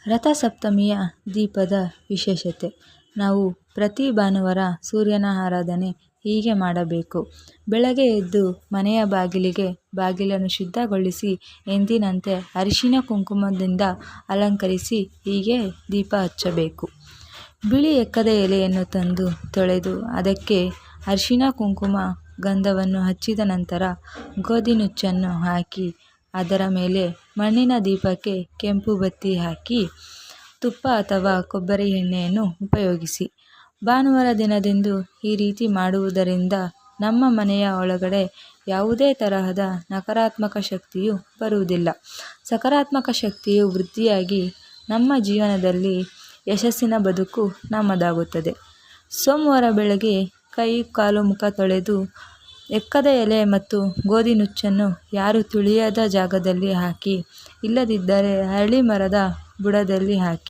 ರಥಸಪ್ತಮಿಯ ದೀಪದ ವಿಶೇಷತೆ. ನಾವು ಪ್ರತಿ ಭಾನುವಾರ ಸೂರ್ಯನ ಆರಾಧನೆ ಹೀಗೆ ಮಾಡಬೇಕು. ಬೆಳಗ್ಗೆ ಎದ್ದು ಮನೆಯ ಬಾಗಿಲನ್ನು ಶುದ್ಧಗೊಳಿಸಿ ಎಂದಿನಂತೆ ಅರಿಶಿನ ಕುಂಕುಮದಿಂದ ಅಲಂಕರಿಸಿ ಹೀಗೆ ದೀಪ ಹಚ್ಚಬೇಕು. ಬಿಳಿ ಎಕ್ಕದ ಎಲೆಯನ್ನು ತಂದು ತೊಳೆದು ಅದಕ್ಕೆ ಅರಿಶಿನ ಕುಂಕುಮ ಗಂಧವನ್ನು ಹಚ್ಚಿದ ನಂತರ ಗೋಧಿ ನುಚ್ಚನ್ನು ಹಾಕಿ ಅದರ ಮೇಲೆ ಮಣ್ಣಿನ ದೀಪಕ್ಕೆ ಕೆಂಪು ಬತ್ತಿ ಹಾಕಿ ತುಪ್ಪ ಅಥವಾ ಕೊಬ್ಬರಿ ಎಣ್ಣೆಯನ್ನು ಉಪಯೋಗಿಸಿ. ಭಾನುವಾರ ದಿನದಂದು ಈ ರೀತಿ ಮಾಡುವುದರಿಂದ ನಮ್ಮ ಮನೆಯ ಒಳಗಡೆ ಯಾವುದೇ ತರಹದ ನಕಾರಾತ್ಮಕ ಶಕ್ತಿಯು ಬರುವುದಿಲ್ಲ. ಸಕಾರಾತ್ಮಕ ಶಕ್ತಿಯು ವೃದ್ಧಿಯಾಗಿ ನಮ್ಮ ಜೀವನದಲ್ಲಿ ಯಶಸ್ಸಿನ ಬದುಕು ನಮ್ಮದಾಗುತ್ತದೆ. ಸೋಮವಾರ ಬೆಳಗ್ಗೆ ಕೈ, ಕಾಲು, ಮುಖ ತೊಳೆದು ಎಕ್ಕದ ಎಲೆ ಮತ್ತು ಗೋಧಿ ನುಚ್ಚನ್ನು ಯಾರು ತುಳಿಯದ ಜಾಗದಲ್ಲಿ ಹಾಕಿ, ಇಲ್ಲದಿದ್ದರೆ ಅರಳಿ ಮರದ ಬುಡದಲ್ಲಿ ಹಾಕಿ